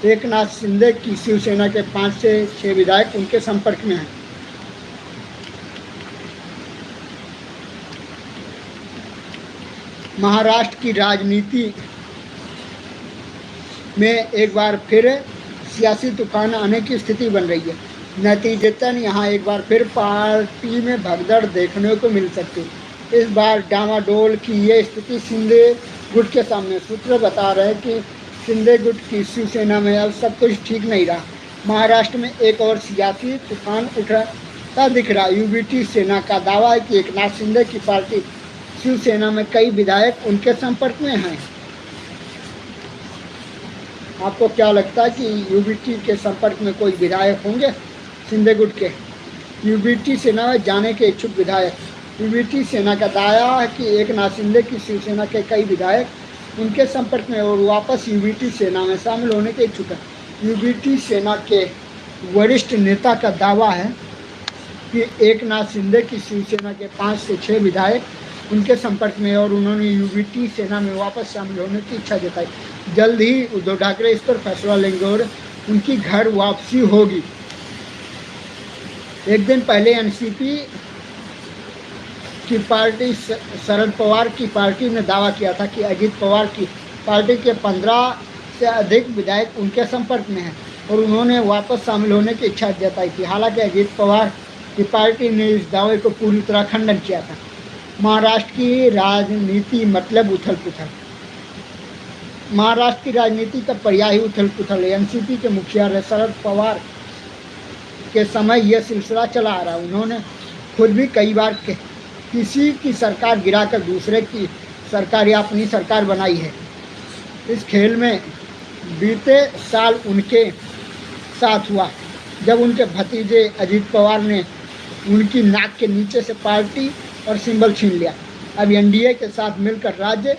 एकनाथ शिंदे की शिवसेना के 5 से 6 विधायक उनके संपर्क में हैं। महाराष्ट्र की राजनीति में एक बार फिर सियासी तूफान आने की स्थिति बन रही है। नतीजतन यहाँ एक बार फिर पार्टी में भगदड़ देखने को मिल सकती है। इस बार डामाडोल की ये स्थिति शिंदे गुट के सामने। सूत्र बता रहे हैं कि शिंदे गुट की शिवसेना में अब सब कुछ ठीक नहीं रहा। महाराष्ट्र में एक और सियासी तूफान उठता दिख रहा। यूबीटी सेना का दावा है कि एकनाथ शिंदे की पार्टी शिवसेना में कई विधायक उनके संपर्क में हैं। आपको क्या लगता है कि यूबीटी के संपर्क में कोई विधायक होंगे शिंदे गुट के? यूबीटी सेना में जाने के इच्छुक विधायक। यूबीटी सेना का दावा है कि एकनाथ शिंदे की शिवसेना के कई विधायक उनके संपर्क में और वापस यूबीटी सेना में शामिल होने के इच्छुक हैं। यूबीटी सेना के वरिष्ठ नेता का दावा है कि एकनाथ शिंदे की शिवसेना के 5 से 6 विधायक उनके संपर्क में और उन्होंने यूबीटी सेना में वापस शामिल होने की इच्छा जताई। जल्द ही उद्धव ठाकरे इस पर फैसला लेंगे और उनकी घर वापसी होगी। एक दिन पहले एनसीपी की पार्टी शरद पवार की पार्टी ने दावा किया था कि अजित पवार की पार्टी के 15 से अधिक विधायक उनके संपर्क में हैं और उन्होंने वापस शामिल होने की इच्छा जताई थी। हालांकि अजित पवार की पार्टी ने इस दावे को पूरी तरह खंडन किया था। महाराष्ट्र की राजनीति मतलब उथल पुथल। महाराष्ट्र की राजनीति का पर्याय ही उथल पुथल है। एनसीपी के मुखिया शरद पवार के समय यह सिलसिला चला आ रहा। उन्होंने खुद भी कई बार किसी की सरकार गिराकर दूसरे की सरकार या अपनी सरकार बनाई है। इस खेल में बीते साल उनके साथ हुआ जब उनके भतीजे अजित पवार ने उनकी नाक के नीचे से पार्टी और सिंबल छीन लिया। अब एनडीए के साथ मिलकर राज्य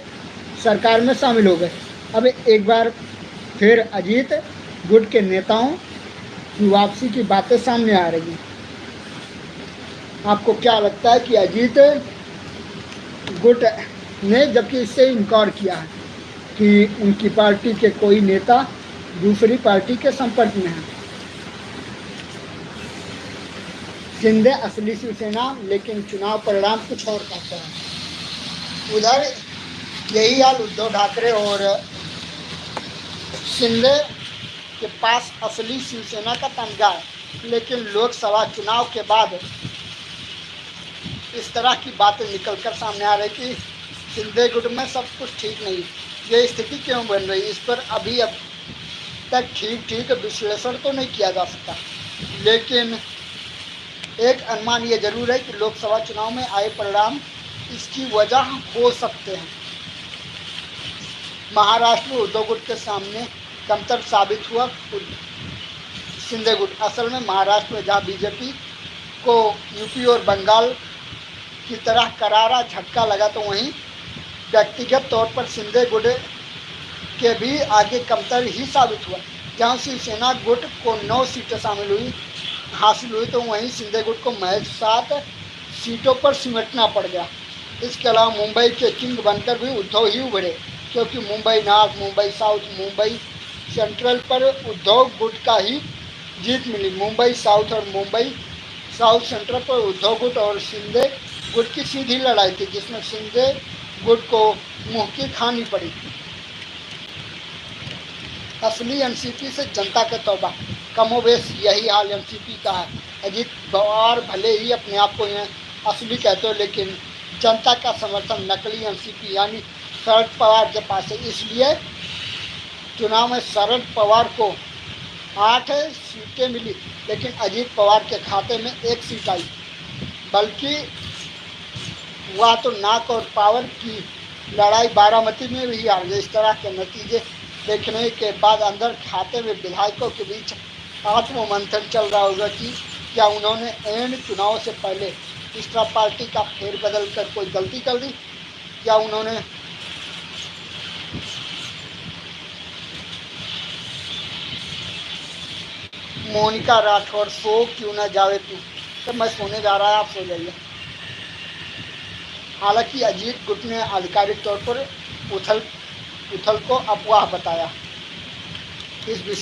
सरकार में शामिल हो गए। अब एक बार फिर अजीत गुट के नेताओं की वापसी की बातें सामने आ रही हैं। आपको क्या लगता है कि अजीत गुट ने जबकि इससे इनकार किया है कि उनकी पार्टी के कोई नेता दूसरी पार्टी के संपर्क में है। शिंदे असली शिवसेना, लेकिन चुनाव परिणाम कुछ और कहते हैं। उधर यही हाल उद्धव ठाकरे और शिंदे के पास असली शिवसेना का तमगा है, लेकिन लोकसभा चुनाव के बाद इस तरह की बातें निकलकर सामने आ रही कि शिंदे गुट में सब कुछ ठीक नहीं। ये स्थिति क्यों बन रही, इस पर अभी अब तक ठीक विश्लेषण तो नहीं किया जा सकता, लेकिन एक अनुमान ये जरूर है कि लोकसभा चुनाव में आए परिणाम इसकी वजह हो सकते हैं। महाराष्ट्र में उद्धव गुट के सामने कमतर साबित हुआ शिंदे गुट। असल में महाराष्ट्र में जहाँ बीजेपी को यूपी और बंगाल की तरह करारा झटका लगा, तो वहीं व्यक्तिगत तौर पर शिंदे गुट के भी आगे कमतर ही साबित हुआ। जहाँ शिवसेना गुट को 9 सीटें हासिल हुई, तो वहीं शिंदे गुट को महज 7 सीटों पर सिमटना पड़ गया। इसके अलावा मुंबई के किंग बनकर भी उद्धव ही उभरे, क्योंकि Mumbai north, Mumbai south, Mumbai central पर उद्धव गुट का ही जीत मिली। मुंबई साउथ और मुंबई साउथ सेंट्रल पर उद्धव गुट और शिंदे गुट की सीधी लड़ाई थी, जिसमें शिंदे गुट को मुंह की खानी पड़ी। असली एनसीपी से जनता के तौबा, कमोबेश यही हाल एनसीपी का है। अजित पवार भले ही अपने आप को असली कहते हो, लेकिन जनता का समर्थन नकली एनसीपी यानी शरद पवार के पास है। इसलिए चुनाव में शरद पवार को 8 सीटें मिली, लेकिन अजीत पवार के खाते में 1 सीट आई। बल्कि वह तो नाक और पावर की लड़ाई बारामती में भी हार गई। इस तरह के नतीजे देखने के बाद अंदर खाते में विधायकों के बीच आत्ममंथन चल रहा होगा कि क्या उन्होंने एंड चुनाव से पहले इस तरह पार्टी का फेरबदल कर कोई गलती कर दी, या उन्होंने मोनिका राठौर सो क्यों ना जावे तू, तो मैं सोने जा रहा है, आप सो जाइए। हालांकि अजीत गुट ने आधिकारिक तौर पर उथल को अफवाह बताया। इस